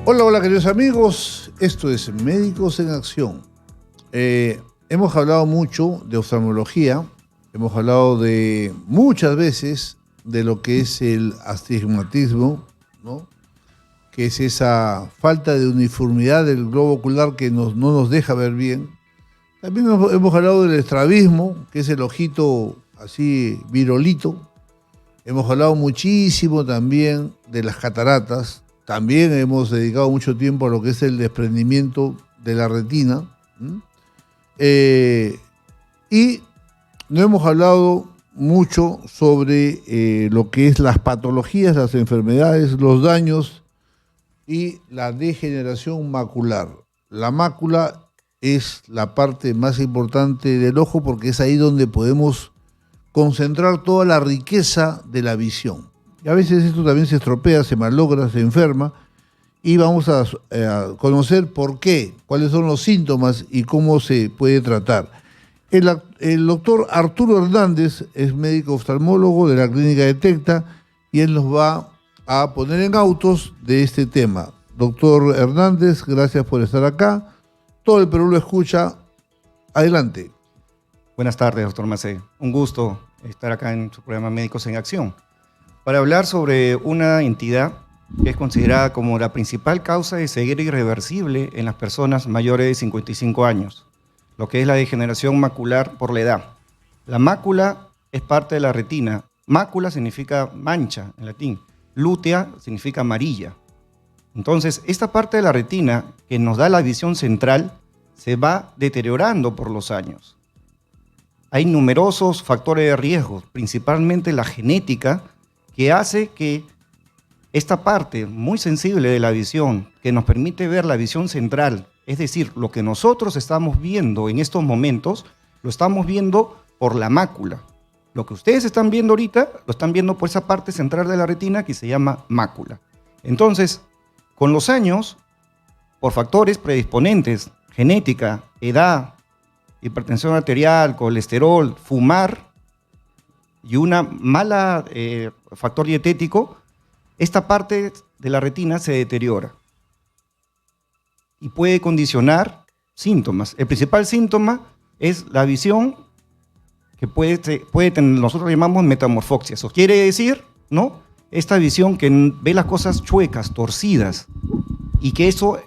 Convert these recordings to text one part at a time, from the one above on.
Hola, hola queridos amigos, esto es Médicos en Acción. Hemos hablado mucho de oftalmología, hemos hablado de muchas veces de lo que es el astigmatismo, ¿no? Que es esa falta de uniformidad del globo ocular que no nos deja ver bien. También hemos hablado del estrabismo, que es el ojito así virolito. Hemos hablado muchísimo también de las cataratas. También hemos dedicado mucho tiempo a lo que es el desprendimiento de la retina. Y no hemos hablado mucho sobre lo que es las patologías, las enfermedades, los daños y la degeneración macular. La mácula es la parte más importante del ojo porque es ahí donde podemos concentrar toda la riqueza de la visión. Y a veces esto también se estropea, se malogra, se enferma, y vamos a conocer por qué, cuáles son los síntomas y cómo se puede tratar. El doctor Arturo Hernández es médico oftalmólogo de la clínica Detecta y él nos va a poner en autos de este tema. Doctor Hernández, gracias por estar acá. Todo el Perú lo escucha. Adelante. Buenas tardes, doctor Macé. Un gusto estar acá en su programa Médicos en Acción para hablar sobre una entidad que es considerada como la principal causa de ceguera irreversible en las personas mayores de 55 años, lo que es la degeneración macular por la edad. La mácula es parte de la retina. Mácula significa mancha en latín. Lútea significa amarilla. Entonces, esta parte de la retina que nos da la visión central se va deteriorando por los años. Hay numerosos factores de riesgo, principalmente la genética, que hace que esta parte muy sensible de la visión, que nos permite ver la visión central, es decir, lo que nosotros estamos viendo en estos momentos, lo estamos viendo por la mácula. Lo que ustedes están viendo ahorita, lo están viendo por esa parte central de la retina que se llama mácula. Entonces, con los años, por factores predisponentes, genética, edad, hipertensión arterial, colesterol, fumar y una mala factor dietético, esta parte de la retina se deteriora y puede condicionar síntomas. El principal síntoma es la visión que puede tener, nosotros llamamos metamorfoxia. Eso quiere decir, ¿no?, esta visión que ve las cosas chuecas, torcidas, y que eso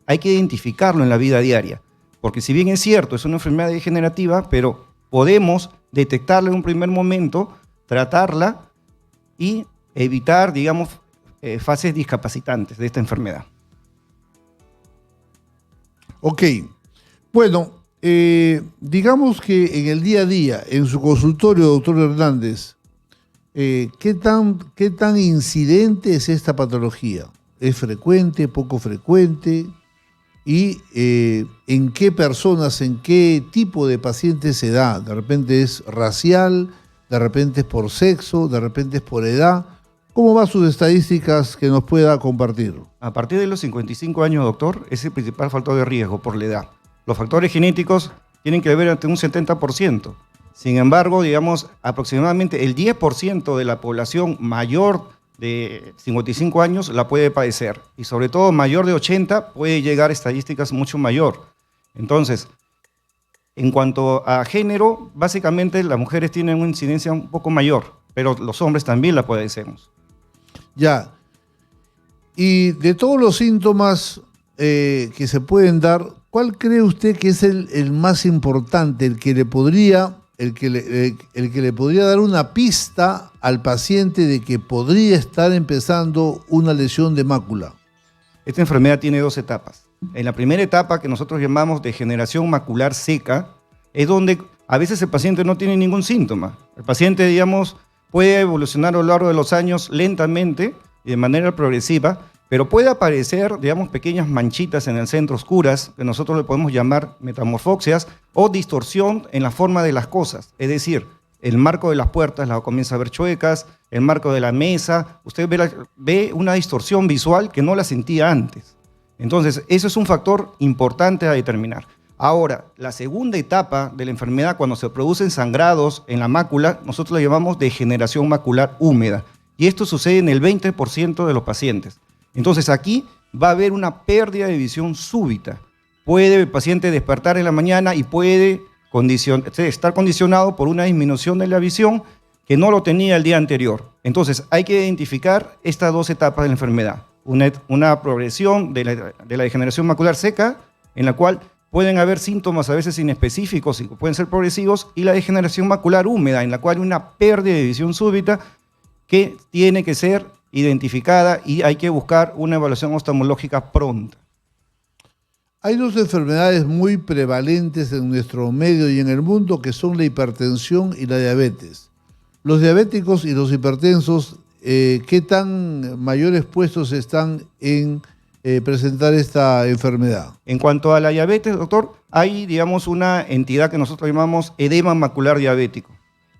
hay que identificarlo en la vida diaria. Porque si bien es cierto, es una enfermedad degenerativa, pero podemos detectarla en un primer momento, tratarla y evitar, digamos, fases discapacitantes de esta enfermedad. Ok. Bueno, digamos que en el día a día, en su consultorio, doctor Hernández, ¿qué tan incidente es esta patología? ¿Es frecuente, poco frecuente? ¿Y en qué personas, en qué tipo de pacientes se da? ¿De repente es racial? ¿De repente es por sexo? ¿De repente es por edad? ¿Cómo van sus estadísticas que nos pueda compartir? A partir de los 55 años, doctor, es el principal factor de riesgo por la edad. Los factores genéticos tienen que ver ante un 70%. Sin embargo, digamos, aproximadamente el 10% de la población mayor de 55 años la puede padecer, y sobre todo mayor de 80 puede llegar a estadísticas mucho mayor. Entonces, en cuanto a género, básicamente las mujeres tienen una incidencia un poco mayor, pero los hombres también la padecemos. Ya. Y de todos los síntomas que se pueden dar, ¿cuál cree usted que es el más importante, el que le podría dar una pista al paciente de que podría estar empezando una lesión de mácula? Esta enfermedad tiene dos etapas. En la primera etapa, que nosotros llamamos degeneración macular seca, es donde a veces el paciente no tiene ningún síntoma. El paciente, digamos, puede evolucionar a lo largo de los años lentamente y de manera progresiva, pero puede aparecer, digamos, pequeñas manchitas en el centro oscuras, que nosotros le podemos llamar metamorfoxias, o distorsión en la forma de las cosas. Es decir, el marco de las puertas la comienza a ver chuecas, el marco de la mesa, usted ve una distorsión visual que no la sentía antes. Entonces, eso es un factor importante a determinar. Ahora, la segunda etapa de la enfermedad, cuando se producen sangrados en la mácula, nosotros la llamamos degeneración macular húmeda. Y esto sucede en el 20% de los pacientes. Entonces, aquí va a haber una pérdida de visión súbita. Puede el paciente despertar en la mañana y puede estar condicionado por una disminución de la visión que no lo tenía el día anterior. Entonces, hay que identificar estas dos etapas de la enfermedad. Una progresión de la degeneración macular seca, en la cual pueden haber síntomas a veces inespecíficos y pueden ser progresivos, y la degeneración macular húmeda, en la cual hay una pérdida de visión súbita que tiene que ser identificada y hay que buscar una evaluación oftalmológica pronta. Hay dos enfermedades muy prevalentes en nuestro medio y en el mundo, que son la hipertensión y la diabetes. Los diabéticos y los hipertensos, ¿qué tan mayores puestos están en presentar esta enfermedad? En cuanto a la diabetes, doctor, hay, digamos, una entidad que nosotros llamamos edema macular diabético.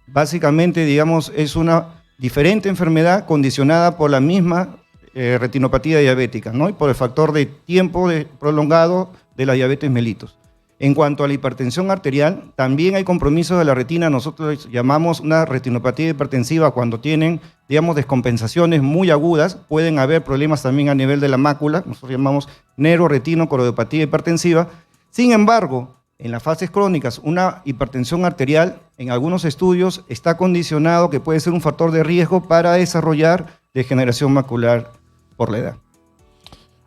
Básicamente, digamos, es una diferente enfermedad condicionada por la misma retinopatía diabética, ¿no? Y por el factor de tiempo prolongado de la diabetes mellitus. En cuanto a la hipertensión arterial, también hay compromiso de la retina. Nosotros llamamos una retinopatía hipertensiva cuando tienen, digamos, descompensaciones muy agudas. Pueden haber problemas también a nivel de la mácula. Nosotros llamamos neuroretinocoroidopatía hipertensiva. Sin embargo, en las fases crónicas, una hipertensión arterial, en algunos estudios, está condicionado que puede ser un factor de riesgo para desarrollar degeneración macular por la edad.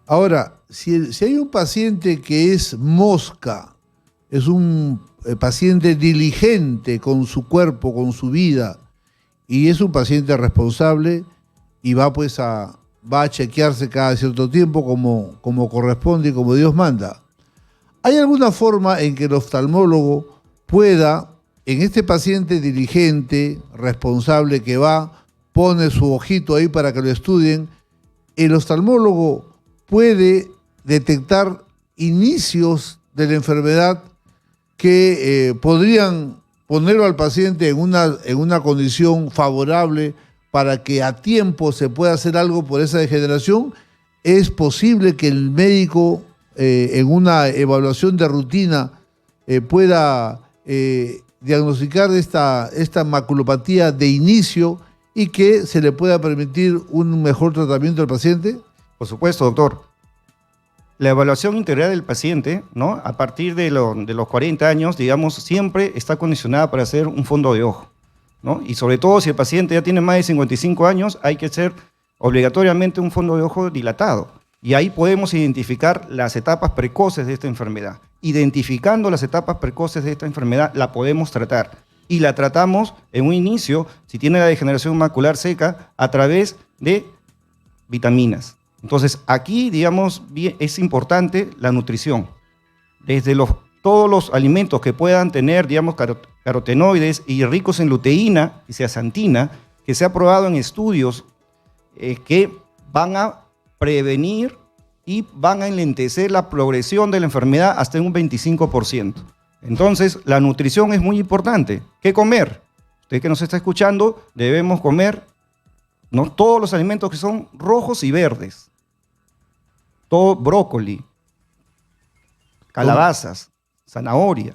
Ahora, si hay un paciente que es mosca, es un paciente diligente con su cuerpo, con su vida, y es un paciente responsable y va a chequearse cada cierto tiempo como corresponde y como Dios manda. ¿Hay alguna forma en que el oftalmólogo pueda, en este paciente diligente, responsable que pone su ojito ahí para que lo estudien, el oftalmólogo puede detectar inicios de la enfermedad que podrían ponerlo al paciente en una condición favorable para que a tiempo se pueda hacer algo por esa degeneración? ¿Es posible que el médico en una evaluación de rutina pueda diagnosticar esta maculopatía de inicio y que se le pueda permitir un mejor tratamiento al paciente? Por supuesto, doctor. La evaluación integral del paciente, ¿no?, a partir de los 40 años, digamos, siempre está condicionada para hacer un fondo de ojo, ¿no? Y sobre todo si el paciente ya tiene más de 55 años, hay que hacer obligatoriamente un fondo de ojo dilatado. Y ahí podemos identificar las etapas precoces de esta enfermedad. Identificando las etapas precoces de esta enfermedad, la podemos tratar. Y la tratamos en un inicio, si tiene la degeneración macular seca, a través de vitaminas. Entonces, aquí, digamos, es importante la nutrición. Desde todos los alimentos que puedan tener, digamos, carotenoides y ricos en luteína y zeaxantina, que se ha probado en estudios que van a prevenir y van a enlentecer la progresión de la enfermedad hasta en un 25%. Entonces, la nutrición es muy importante. ¿Qué comer? Usted que nos está escuchando, debemos comer, ¿no?, todos los alimentos que son rojos y verdes. Todo brócoli, calabazas, zanahoria,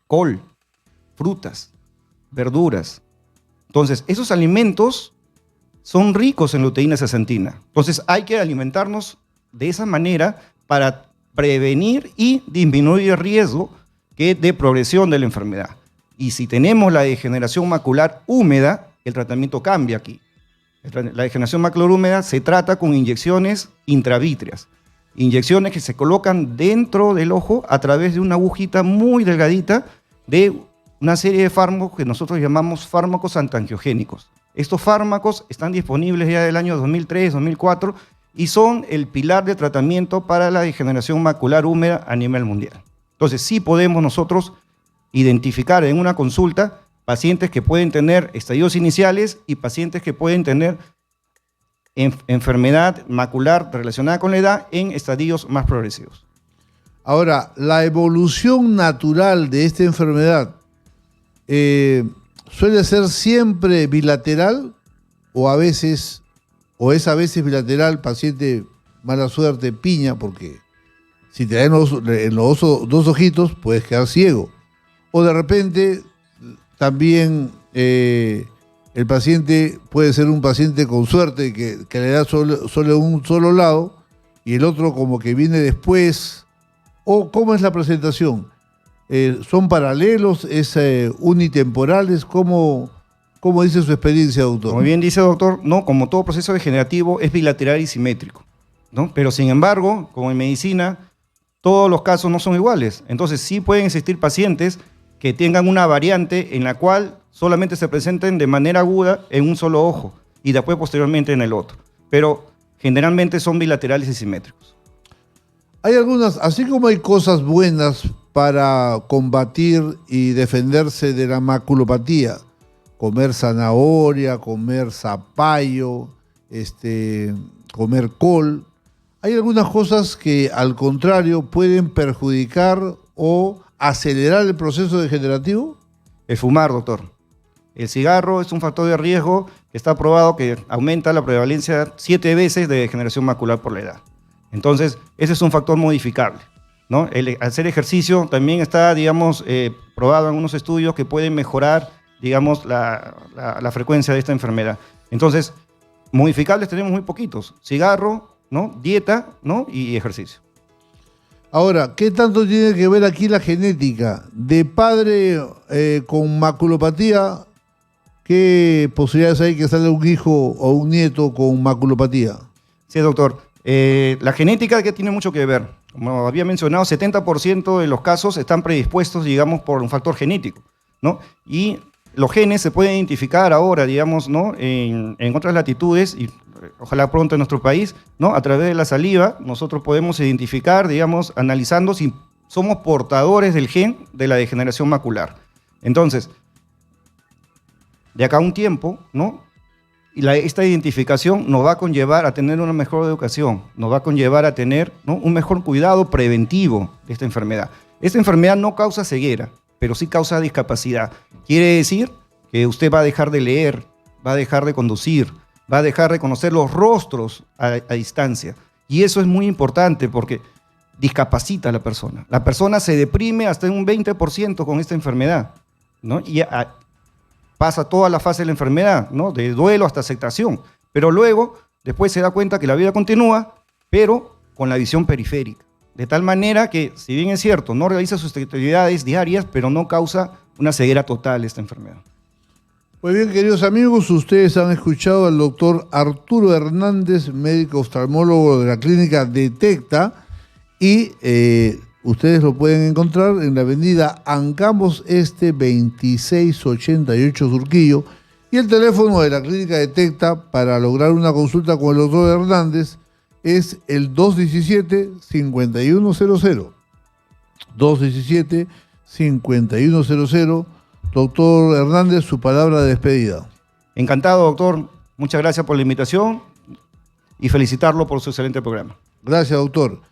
col, frutas, verduras. Entonces, esos alimentos son ricos en luteína y zeaxantina. Entonces, hay que alimentarnos de esa manera para prevenir y disminuir el riesgo de progresión de la enfermedad. Y si tenemos la degeneración macular húmeda, el tratamiento cambia aquí. La degeneración macular húmeda se trata con inyecciones intravítreas, inyecciones que se colocan dentro del ojo a través de una agujita muy delgadita de una serie de fármacos que nosotros llamamos fármacos antiangiogénicos. Estos fármacos están disponibles ya del año 2003, 2004 y son el pilar de tratamiento para la degeneración macular húmeda a nivel mundial. Entonces, sí podemos nosotros identificar en una consulta pacientes que pueden tener estadios iniciales y pacientes que pueden tener enfermedad macular relacionada con la edad en estadios más progresivos. Ahora, la evolución natural de esta enfermedad suele ser siempre bilateral o es a veces bilateral, paciente mala suerte, piña, porque si te dan en los dos ojitos puedes quedar ciego. O de repente también el paciente puede ser un paciente con suerte que le da solo un solo lado y el otro como que viene después? ¿O cómo es la presentación? ¿Son paralelos? ¿Es unitemporales? ¿Cómo dice su experiencia, doctor? Como bien dice, doctor, no, como todo proceso degenerativo es bilateral y simétrico, ¿no? Pero sin embargo, como en medicina, todos los casos no son iguales. Entonces sí pueden existir pacientes que tengan una variante en la cual solamente se presenten de manera aguda en un solo ojo y después posteriormente en el otro. Pero generalmente son bilaterales y simétricos. Hay algunas, así como hay cosas buenas para combatir y defenderse de la maculopatía, comer zanahoria, comer zapallo, comer col, hay algunas cosas que al contrario pueden perjudicar o acelerar el proceso degenerativo. El fumar, doctor. El cigarro es un factor de riesgo que está probado que aumenta la prevalencia 7 veces de degeneración macular por la edad. Entonces, ese es un factor modificable, ¿no? El hacer ejercicio también está, digamos, probado en unos estudios que pueden mejorar, digamos, la frecuencia de esta enfermedad. Entonces, modificables tenemos muy poquitos. Cigarro, ¿no? Dieta, ¿no? Y ejercicio. Ahora, ¿qué tanto tiene que ver aquí la genética? De padre con maculopatía, ¿qué posibilidades hay que salga un hijo o un nieto con maculopatía? Sí, doctor. La genética que tiene mucho que ver. Como había mencionado, 70% de los casos están predispuestos, digamos, por un factor genético, ¿no? Y los genes se pueden identificar ahora, digamos, ¿no? En otras latitudes, y ojalá pronto en nuestro país, ¿no? A través de la saliva, nosotros podemos identificar, digamos, analizando si somos portadores del gen de la degeneración macular. Entonces, de acá a un tiempo, ¿no? Y esta identificación nos va a conllevar a tener una mejor educación, nos va a conllevar a tener, ¿no? Un mejor cuidado preventivo de esta enfermedad. Esta enfermedad no causa ceguera, pero sí causa discapacidad. Quiere decir que usted va a dejar de leer, va a dejar de conducir, va a dejar de conocer los rostros a distancia. Y eso es muy importante porque discapacita a la persona. La persona se deprime hasta en un 20% con esta enfermedad, ¿no? Y pasa toda la fase de la enfermedad, ¿no? De duelo hasta aceptación. Pero luego, después se da cuenta que la vida continúa, pero con la visión periférica. De tal manera que, si bien es cierto, no realiza sus actividades diarias, pero no causa una ceguera total esta enfermedad. Muy bien, queridos amigos, ustedes han escuchado al doctor Arturo Hernández, médico oftalmólogo de la clínica Detecta, y ustedes lo pueden encontrar en la avenida Ancambos Este 2688 Surquillo, y el teléfono de la clínica Detecta para lograr una consulta con el doctor Hernández es el 217-5100. 217-5100. Doctor Hernández, su palabra de despedida. Encantado, doctor. Muchas gracias por la invitación y felicitarlo por su excelente programa. Gracias, doctor.